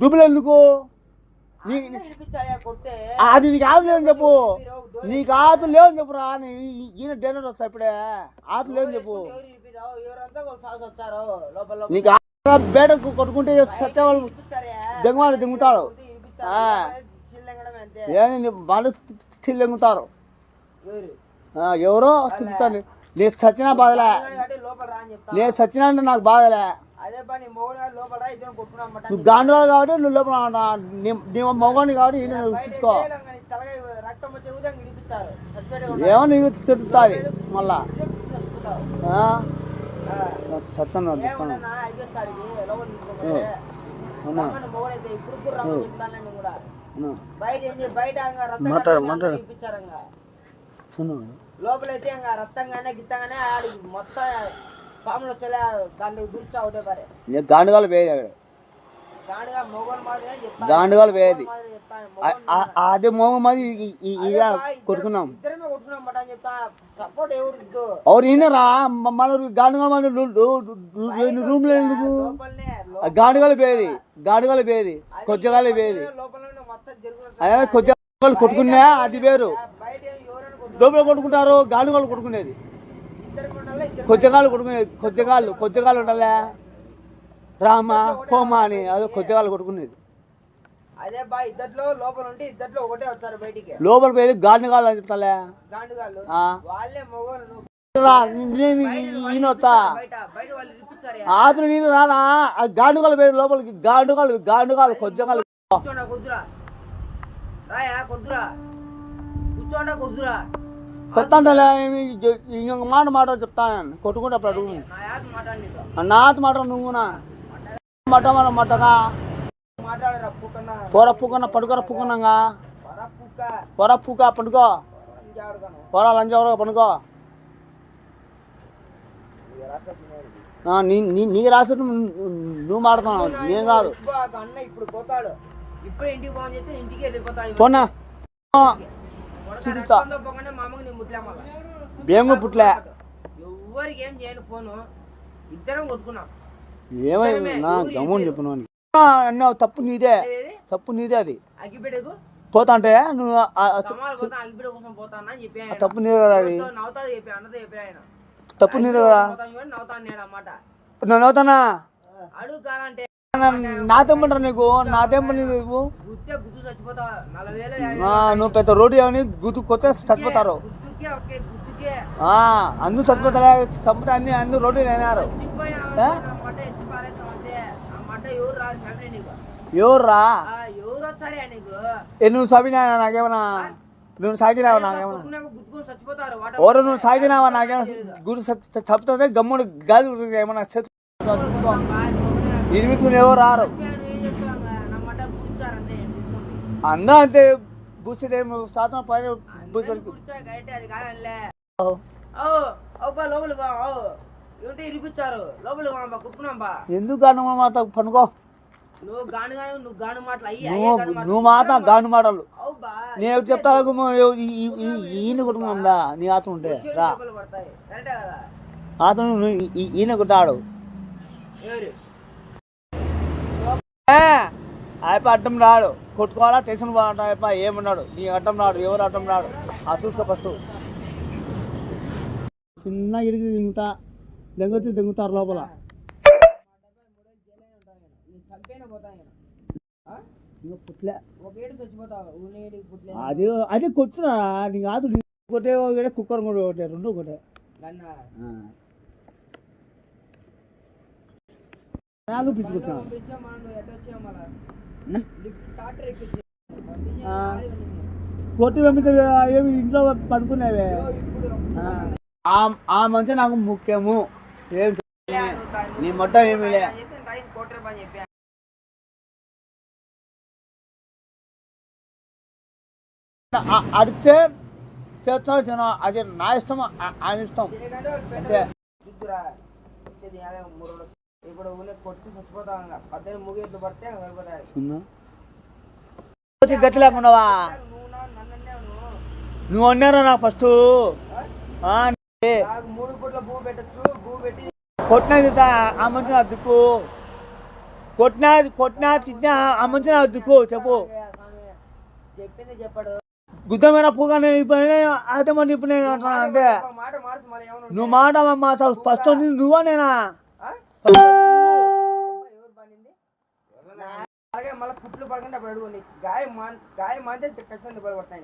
డబ్బులు ఎందుకు అది నీకు ఆతులు లేవని చెప్పు, నీకు ఆతులు లేవని చెప్పురా. ఈయన డేనర్ వస్తా ఇప్పుడే ఆతులు లేవని చెప్పు. నీకు బేట కొట్టుకుంటే సచ్చేవాళ్ళు దెంగవాడు దింగుతాడు. ఏమి వాళ్ళు తిల్లెంగుతారు ఎవరో తిప్పుతాను. నేను సచ్చినా బాధలే, నేను సచ్చినా అంటే నాకు బాధలే. నువ్వు గాంధీవాడు కాబట్టి నువ్వు లోపల నీ మగవాడిని కాబట్టి నువ్వు చూసుకో. ఏమో నీకు తెలుస్తుంది మళ్ళా సత్యం మాట్లాడు మాట్లాడు. లోపలైతే ఇంకా రక్తంగానే గిత్తంగానే ఆడి మొత్తం పాములు వచ్చేలా దాంట్లో దూర్చా ఒకటే పారే గాండుగాలు పోయేది అక్కడ. గాండుగాలు పోయేది అదే మోగ మాది కొట్టుకున్నాం. ఎవరు ఈయనరా మన గాండుగాలు మన రూమ్ లో ఎందుకు గాండుగాలు పోయేది, గాండుగాలు పోయేది, కొచ్చగాలు పోయేది. అదే కొచ్చగాలు కొట్టుకున్నా అది వేరు. లోపల కొట్టుకుంటారు, గాండుగాలు కొట్టుకునేది, కొచ్చగాళ్ళు కొట్టుకునేది. కొచ్చగాళ్ళు ఉండాలే రామ హోమ అని అదే కొచ్చగాళ్ళు కొట్టుకునేది. అదే బా ఇద్దట్లో లోపల ఉంటే ఇద్దట్లో ఒకటే వచ్చారు బయటికి. లోపల పోయేది గాండుగాళ్ళు అని చెప్తాలే. గాండుగాళ్ళు వాళ్ళే మొగోళ్ళు. ఈయన వస్తా ఆతులు నేను రానా గాండుగాలు పోయేది లోపలికి. గాండుగాలు గాండుగాలు కొచ్చగాళ్ళు కొత్తంటలే ఇంకొక మాట చెప్తాను. కొట్టుకుంటే అప్పుడు అడుగు నాతో మాట నువ్వునా మట మటగా పొరప్పుకున్నా పడుకోర పుకున్నాగా పొరప్పుక పండుకో పొర లంచవరగా పండుకో. నీకు రాసి నువ్వు మాడుతున్నావు నేను కాదు. పోనా బేంగు పుట్లే ఏమైనా గమ్ముని చెప్పిన అన్నావు. తప్పు నీదే, తప్పు నీదే. అది పోతా అంటే నువ్వు తప్పు నీదే కదా. అది తప్పు నీదే కదా. నేను అవుతానా నాతేమంటారు నీకు? నాతేమని నువ్వు నువ్వు పెద్ద రోడ్డు ఏమని గుర్తు కొత్త చచ్చిపోతారు. అందరూ చచ్చిపోతారా? చంపుతా అన్ని రోడ్డు అయినారు. ఎవర్రా నువ్వు సాగినా నాకేమన్నా? నువ్వు సాగినావా నాకేమన్నా? ఎవరు నువ్వు సాగినావా నాకేమన్నా? గురి చంపుతుంటే గమ్ముడు గాలి ఏమన్నా ఇరిమితులు ఎవరు రారు అందా అంతే. బూసేమో శాతం పైన ఎందుకు గాను మాట పనుకో. నువ్వు మాట గాను మాటలు నేను చెప్తా. ఈయన కొట్టుకున్నా నీ ఆతం ఉంటే రా ఆతం ఈయన కొట్టాడు. అయిపో అడ్డం రాడు, కొట్టుకోవాలా టెన్షన్ పోవాలంట. అయిపో ఏమన్నాడు నీ అడ్డం రాడు, ఎవరు అడ్డం రాడు. అది చూసుకో ఫస్ట్. చిన్న ఇడికి దింగుతా దెంగొచ్చి దింగుతారు లోపల. అది అదే కొట్టురా నీ కాదు. ఒకటే ఒకటే కుక్కర్ కూడా ఒకటే, రెండు ఒకటే. పిచ్చుకుంటున్నాను కొట్టి పంపితే ఏమి ఇంట్లో పడుకునేవే. ఆ మంచి నాకు ముఖ్యము. నీ మొత్తం ఏమి లే. అడిచే చేస్తాను అది నా ఇష్టం, ఆయన ఇష్టం అంతే. ఇప్పుడు కొట్టి చచ్చిపోతాం. పద్దెనిమిది ముగిట్లు పడితే గతి లేకుండావా నువ్వు అన్నారా నాకు ఫస్ట్ 3 పూట్ల భూ పెట్టచ్చు. భూ పెట్టి కొట్టినది ఆ మంచి నా దిక్కు కొట్టినా తిట్టినా ఆ మంచి నాకు దిక్కు చెప్పు. స్వామి చెప్పింది చెప్పాడు. గుద్దమైన పూగానే ఇప్పుడు అయితే మరి ఇప్పుడు నేను అంటున్నా అంతే. మాట మార్చు మళ్ళీ ఏమన్నా నువ్వు మాట ఫస్ట్ నువ్వా నేనా? ఆ? ఎవరు బానింది అలాగే మళ్ళీ కుట్లు పడకుండా అప్పుడు అడుగు నీకు గాయం మాంతే ఖచ్చితంగా పడతాయి.